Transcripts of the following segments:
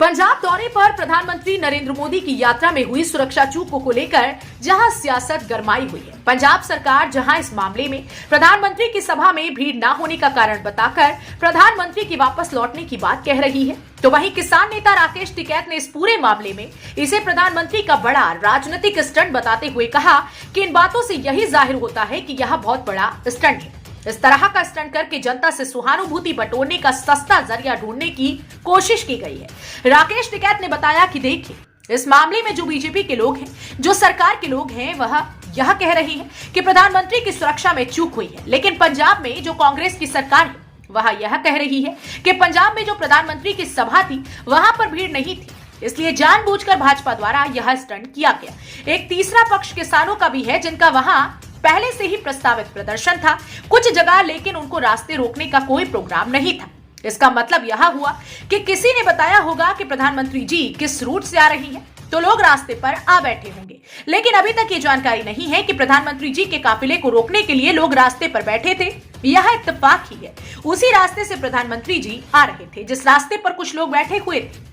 पंजाब दौरे पर प्रधानमंत्री नरेंद्र मोदी की यात्रा में हुई सुरक्षा चूकों को लेकर जहां सियासत गरमाई हुई है, पंजाब सरकार जहां इस मामले में प्रधानमंत्री की सभा में भीड़ न होने का कारण बताकर प्रधानमंत्री की वापस लौटने की बात कह रही है, तो वहीं किसान नेता राकेश टिकैत ने इस पूरे मामले में इसे प्रधानमंत्री का बड़ा राजनीतिक स्टंट बताते हुए कहा कि इन बातों से यही जाहिर होता है कि यह बहुत बड़ा स्टंट है। इस तरह का स्टंट करके जनता से सहानुभूति बटोरने का सस्ता जरिया ढूंढने की कोशिश की गई है। राकेश टिकैत ने बताया कि देखिए, इस मामले में जो बीजेपी के लोग हैं, जो सरकार के लोग हैं, वह यह कह रही है कि प्रधानमंत्री की सुरक्षा में चूक हुई है, लेकिन पंजाब में जो कांग्रेस की सरकार है वह यह कह रही है कि पंजाब में जो प्रधानमंत्री की सभा थी वहां पर भीड़ नहीं थी, इसलिए जानबूझकर भाजपा द्वारा यह स्टंट किया गया। एक तीसरा पक्ष किसानों का भी है, जिनका वहां पहले से ही प्रस्तावित प्रदर्शन था कुछ जगह, लेकिन उनको रास्ते रोकने का कोई प्रोग्राम नहीं था। इसका मतलब यह हुआ कि किसी ने बताया होगा कि प्रधानमंत्री जी किस रूट से आ रही हैं, तो लोग रास्ते पर आ बैठे होंगे, लेकिन अभी तक ये जानकारी नहीं है कि प्रधानमंत्री जी के काफिले को रोकने के लिए लोग रास्ते पर बैठे थे। यह इत्तेफाक ही है, उसी रास्ते से प्रधानमंत्री जी आ रहे थे जिस रास्ते पर कुछ लोग बैठे हुए थे।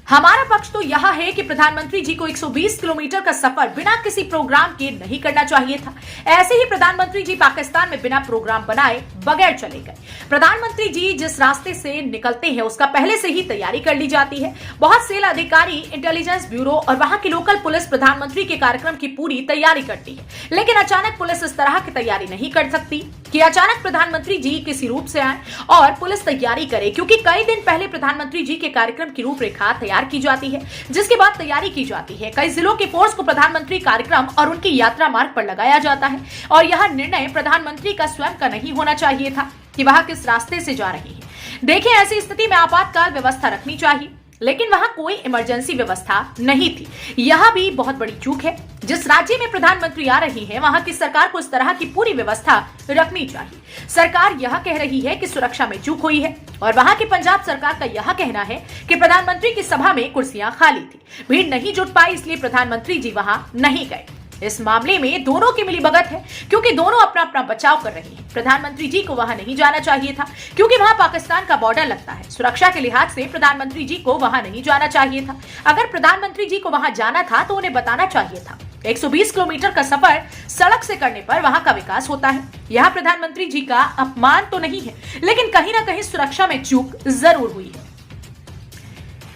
हमारा पक्ष तो यह है कि प्रधानमंत्री जी को 120 किलोमीटर का सफर बिना किसी प्रोग्राम के नहीं करना चाहिए था। ऐसे ही प्रधानमंत्री जी पाकिस्तान में बिना प्रोग्राम बनाए बगैर चले गए। प्रधानमंत्री जी जिस रास्ते से निकलते हैं उसका पहले से ही तैयारी कर ली जाती है। बहुत से अधिकारी, इंटेलिजेंस ब्यूरो और वहां की लोकल पुलिस प्रधानमंत्री के कार्यक्रम की पूरी तैयारी करती है, लेकिन अचानक पुलिस इस तरह की तैयारी नहीं कर सकती कि अचानक प्रधानमंत्री जी किसी रूट से आए और पुलिस तैयारी करे, क्योंकि कई दिन पहले प्रधानमंत्री जी के कार्यक्रम की रूपरेखा तैयार की जाती है, जिसके बाद तैयारी की जाती है। कई जिलों की फोर्स को प्रधानमंत्री कार्यक्रम और उनकी यात्रा मार्ग पर लगाया जाता है, और यह निर्णय प्रधानमंत्री का स्वयं का नहीं होना चाहिए था कि वह किस रास्ते से जा रही है। देखिए, ऐसी स्थिति में आपातकाल व्यवस्था रखनी चाहिए, लेकिन वहां कोई इमरजेंसी व्यवस्था नहीं थी। यह भी बहुत बड़ी चूक है। जिस राज्य में प्रधानमंत्री आ रही है वहां की सरकार को इस तरह की पूरी व्यवस्था रखनी चाहिए। सरकार यह कह रही है कि सुरक्षा में चूक हुई है, और वहां की पंजाब सरकार का यह कहना है कि प्रधानमंत्री की सभा में कुर्सियां खाली थी, भीड़ नहीं जुट पाई, इसलिए प्रधानमंत्री जी वहां नहीं गए। इस मामले में दोनों की मिलीभगत है, क्योंकि दोनों अपना अपना बचाव कर रहे हैं। प्रधानमंत्री जी को वहां नहीं जाना चाहिए था, क्योंकि वहां पाकिस्तान का बॉर्डर लगता है। सुरक्षा के लिहाज से प्रधानमंत्री जी को वहां नहीं जाना चाहिए था। अगर प्रधानमंत्री जी को वहां जाना था तो उन्हें बताना चाहिए था। 120 किलोमीटर का सफर सड़क से करने पर वहां का विकास होता है। यह प्रधानमंत्री जी का अपमान तो नहीं है, लेकिन कहीं ना कहीं सुरक्षा में चूक जरूर हुई है।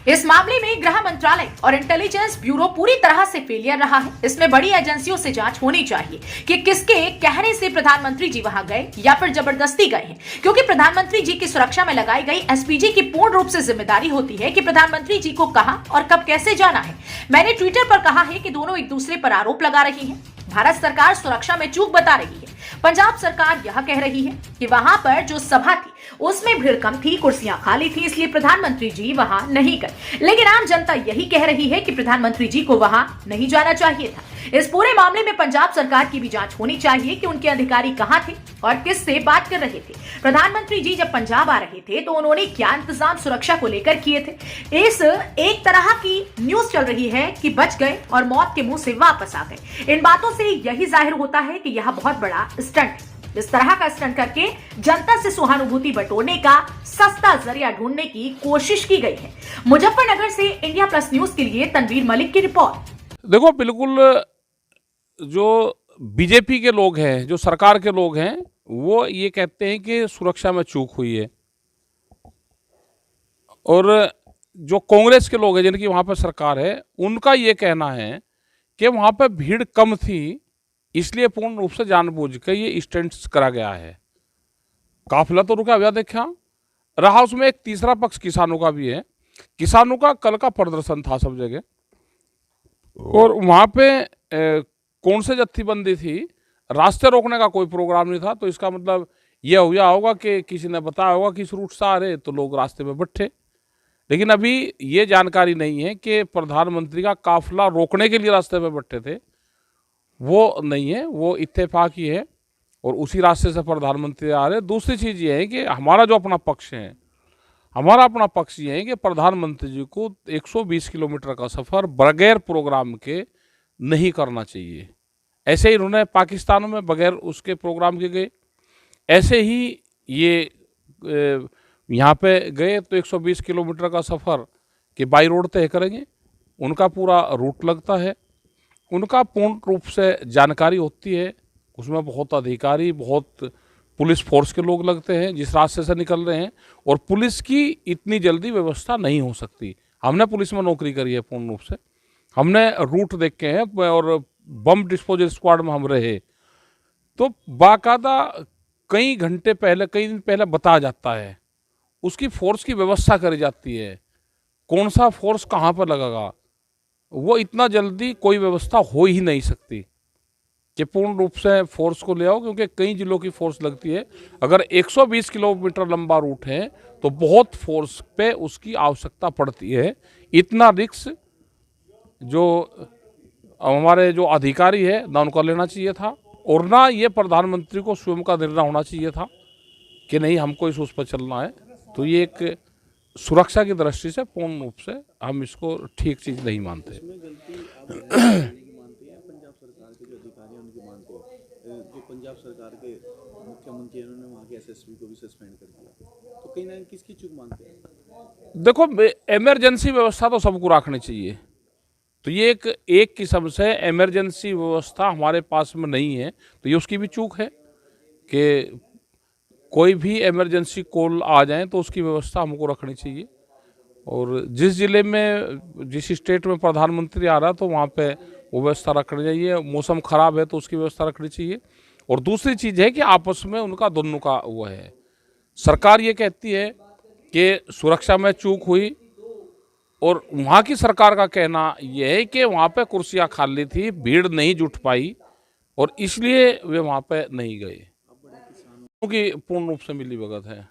इस मामले में गृह मंत्रालय और इंटेलिजेंस ब्यूरो पूरी तरह से फेलियर रहा है। इसमें बड़ी एजेंसियों से जांच होनी चाहिए कि किसके कहने से प्रधानमंत्री जी वहां गए या फिर जबरदस्ती गए हैं, क्योंकि प्रधानमंत्री जी की सुरक्षा में लगाई गई एसपीजी की पूर्ण रूप से जिम्मेदारी होती है कि प्रधानमंत्री जी को कहां और कब कैसे जाना है। मैंने ट्विटर पर कहा है कि दोनों एक दूसरे पर आरोप लगा रही है। भारत सरकार सुरक्षा में चूक बता रही है, पंजाब सरकार यह कह रही है कि वहां पर जो सभा थी उसमें भीड़ कम थी, कुर्सियां खाली थी, इसलिए प्रधानमंत्री जी वहां नहीं गए। लेकिन आम जनता यही कह रही है कि प्रधानमंत्री जी को वहां नहीं जाना चाहिए था। इस पूरे मामले में पंजाब सरकार की भी जांच होनी चाहिए कि उनके अधिकारी कहां थे और किस से बात कर रहे थे। प्रधानमंत्री जी जब पंजाब आ रहे थे तो उन्होंने क्या इंतजाम सुरक्षा को लेकर किए थे। इस एक तरह की न्यूज चल रही है कि बच गए और मौत के मुंह से वापस आ गए। इन बातों से यही जाहिर होता है कि यह बहुत बड़ा स्टंट है। इस तरह का स्टंट करके जनता से सहानुभूति बटोरने का सस्ता जरिया ढूंढने की कोशिश की गई है। मुजफ्फरनगर से इंडिया प्लस न्यूज के लिए तनवीर मलिक की रिपोर्ट। देखो, बिल्कुल जो बीजेपी के लोग हैं, जो सरकार के लोग हैं, वो ये कहते हैं कि सुरक्षा में चूक हुई है, और जो कांग्रेस के लोग हैं जिनकी वहाँ पर सरकार है, उनका ये कहना है कि वहाँ पर भीड़ कम थी, इसलिए पूर्ण रूप से जानबूझ के ये स्टंट्स करा गया है। काफिला तो रुका हुआ देखा रहा, उसमें एक तीसरा पक्ष किसानों का भी है। किसानों का कल का प्रदर्शन था सब जगह, और वहाँ पे कौन से जत्थीबंदी थी, रास्ते रोकने का कोई प्रोग्राम नहीं था। तो इसका मतलब यह हुआ होगा कि किसी ने बताया होगा कि इस रूट से आ रहे, तो लोग रास्ते में बैठे। लेकिन अभी ये जानकारी नहीं है कि प्रधानमंत्री का काफिला रोकने के लिए रास्ते में बैठे थे, वो नहीं है, वो इत्तेफाक ही है, और उसी रास्ते से प्रधानमंत्री आ रहे। दूसरी चीज़ ये है कि हमारा जो अपना पक्ष है, हमारा अपना पक्ष ये है कि प्रधानमंत्री जी को 120 किलोमीटर का सफ़र बगैर प्रोग्राम के नहीं करना चाहिए। ऐसे ही उन्होंने पाकिस्तान में बगैर उसके प्रोग्राम के गए, ऐसे ही ये यहाँ पे गए तो 120 किलोमीटर का सफ़र कि बाई रोड तय करेंगे, उनका पूरा रूट लगता है, उनका पूर्ण रूप से जानकारी होती है, उसमें बहुत अधिकारी, बहुत पुलिस फोर्स के लोग लगते हैं जिस रास्ते से निकल रहे हैं, और पुलिस की इतनी जल्दी व्यवस्था नहीं हो सकती। हमने पुलिस में नौकरी करी है पूर्ण रूप से, हमने रूट देखे हैं, और बम डिस्पोजल स्क्वाड में हम रहे, तो बाकायदा कई घंटे पहले, कई दिन पहले बताया जाता है, उसकी फोर्स की व्यवस्था करी जाती है, कौन सा फोर्स कहाँ पर लगेगा। वो इतना जल्दी कोई व्यवस्था हो ही नहीं सकती कि पूर्ण रूप से फोर्स को ले आओ, क्योंकि कई जिलों की फोर्स लगती है। अगर 120 किलोमीटर लंबा रूट है तो बहुत फोर्स पे उसकी आवश्यकता पड़ती है। इतना रिस्क जो हमारे जो अधिकारी है ना उनको लेना चाहिए था, और ना ये प्रधानमंत्री को स्वयं का निर्णय होना चाहिए था कि नहीं हमको इस उस पर चलना है। तो ये एक सुरक्षा की दृष्टि से पूर्ण रूप से हम इसको ठीक चीज़ नहीं मानते। पंजाब सरकार के जो अधिकारी हैं उनकी मानते हैं, जो पंजाब सरकार के मुख्यमंत्री उन्होंने वहाँ के एसएसपी को भी सस्पेंड कर दिया, तो कहीं ना कहीं किसकी चूक मानते हैं? देखो, इमरजेंसी व्यवस्था तो सबको रखनी चाहिए, तो ये एक किस्म से इमरजेंसी व्यवस्था हमारे पास में नहीं है, तो ये उसकी भी चूक है कि कोई भी इमरजेंसी कॉल आ जाए तो उसकी व्यवस्था हमको रखनी चाहिए। और जिस ज़िले में, जिस स्टेट में प्रधानमंत्री आ रहा है तो वहाँ पे वो व्यवस्था रखनी चाहिए। मौसम ख़राब है तो उसकी व्यवस्था रखनी चाहिए। और दूसरी चीज़ है कि आपस में उनका दोनों का वो है। सरकार ये कहती है कि सुरक्षा में चूक हुई, और वहाँ की सरकार का कहना यह है कि वहाँ पे कुर्सियाँ खाली थी, भीड़ नहीं जुट पाई, और इसलिए वे वहाँ पे नहीं गए। क्योंकि पूर्ण रूप से मिली भगत है,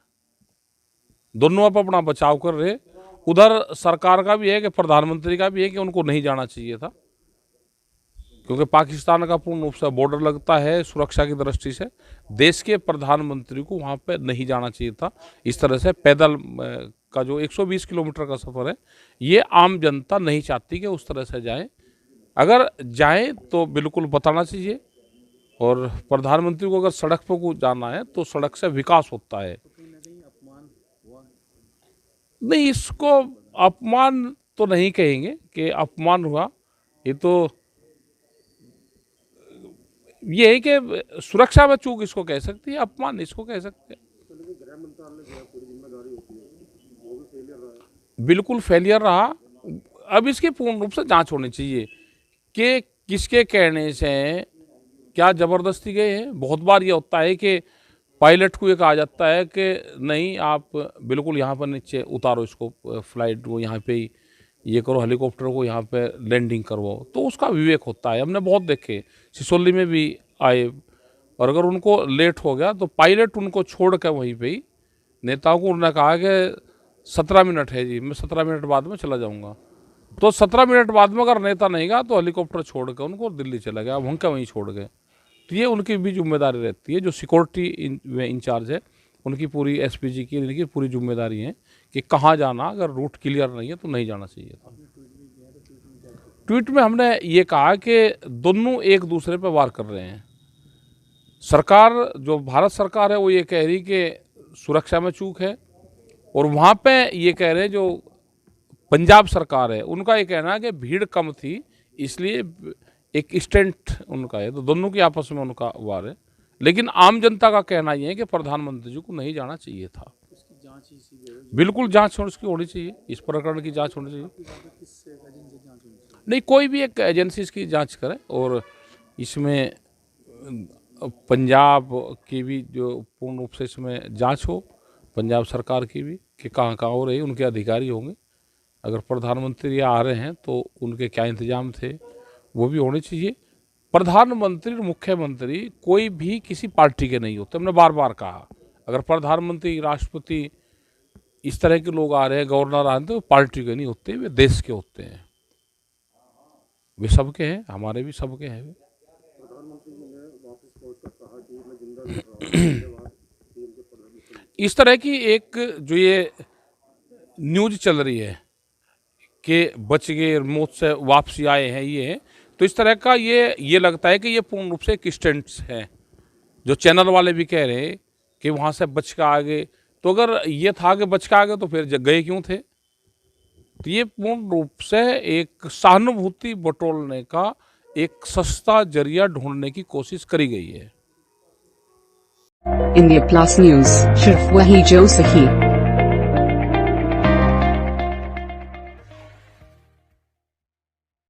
दोनों आप अपना बचाव कर रहे। उधर सरकार का भी है कि प्रधानमंत्री का भी है कि उनको नहीं जाना चाहिए था, क्योंकि पाकिस्तान का पूर्ण रूप से बॉर्डर लगता है। सुरक्षा की दृष्टि से देश के प्रधानमंत्री को वहाँ पे नहीं जाना चाहिए था। इस तरह से पैदल का जो 120 किलोमीटर का सफ़र है, ये आम जनता नहीं चाहती कि उस तरह से जाए। अगर जाए तो बिल्कुल बताना चाहिए, और प्रधानमंत्री को अगर सड़क पर को जाना है तो सड़क से विकास होता है। नहीं, इसको अपमान तो नहीं कहेंगे कि अपमान हुआ, ये तो ये है कि सुरक्षा में चूक इसको कह सकती है, अपमान इसको कह सकते हैं। बिल्कुल फेलियर रहा। अब इसकी पूर्ण रूप से जांच होनी चाहिए कि किसके कहने से, क्या ज़बरदस्ती गए हैं। बहुत बार ये होता है कि पायलट को ये कहा जाता है कि नहीं आप बिल्कुल यहाँ पर नीचे उतारो इसको, फ्लाइट वो यहाँ पे ही ये करो, हेलीकॉप्टर को यहाँ पे लैंडिंग करवाओ, तो उसका विवेक होता है। हमने बहुत देखे, सिसोली में भी आए, और अगर उनको लेट हो गया तो पायलट उनको छोड़ कर वहीं पे ही, नेताओं को उन्होंने कहा कि 17 मिनट है जी, मैं 17 मिनट बाद में चला जाऊँगा। तो 17 मिनट बाद में अगर नेता नहीं गया तो हेलीकॉप्टर छोड़ कर उनको दिल्ली चला गया, वहीं का वहीं छोड़ गए। तो ये उनकी भी जिम्मेदारी रहती है, जो सिक्योरिटी इंचार्ज है उनकी पूरी एसपीजी की इनकी पूरी जिम्मेदारी है कि कहाँ जाना, अगर रूट क्लियर नहीं है तो नहीं जाना चाहिए था। ट्वीट में हमने ये कहा कि दोनों एक दूसरे पर वार कर रहे हैं। सरकार, जो भारत सरकार है, वो ये कह रही कि सुरक्षा में चूक है, और वहाँ पे ये कह रहे हैं जो पंजाब सरकार है उनका ये कहना है कि भीड़ कम थी इसलिए एक स्टंट उनका है। तो दोनों की आपस में उनका वार है, लेकिन आम जनता का कहना यह है कि प्रधानमंत्री जी को नहीं जाना चाहिए था। बिल्कुल जांच उसकी होनी चाहिए, इस प्रकरण की जांच होनी चाहिए। नहीं, कोई भी एक एजेंसी इसकी जांच करे, और इसमें पंजाब की भी जो पूर्ण रूप से इसमें जांच हो, पंजाब सरकार की भी कि कहाँ कहाँ हो रही, उनके अधिकारी होंगे। अगर प्रधानमंत्री आ रहे हैं तो उनके क्या इंतजाम थे वो भी होने चाहिए। प्रधानमंत्री और मुख्यमंत्री कोई भी किसी पार्टी के नहीं होते। हमने बार बार कहा, अगर प्रधानमंत्री, राष्ट्रपति, इस तरह के लोग आ रहे हैं, गवर्नर आ रहे हैं, तो पार्टी के नहीं होते, वे देश के होते हैं। वे सबके हैं, हमारे भी सबके हैं। इस तरह की एक जो ये न्यूज चल रही है कि बच गए, मौत से वापसी आए हैं, ये है, तो इस तरह का ये लगता है कि ये पूर्ण रूप से एक स्टंट्स है। जो चैनल वाले भी कह रहे हैं कि वहाँ से बच के आगे तो अगर ये था कि बच के आ गए तो फिर गए क्यों थे? तो ये पूर्ण रूप से एक सहानुभूति बटोरने का एक सस्ता जरिया ढूंढने की कोशिश करी गई है। इंडिया प्लस न्यूज, सिर्फ वही जो सही।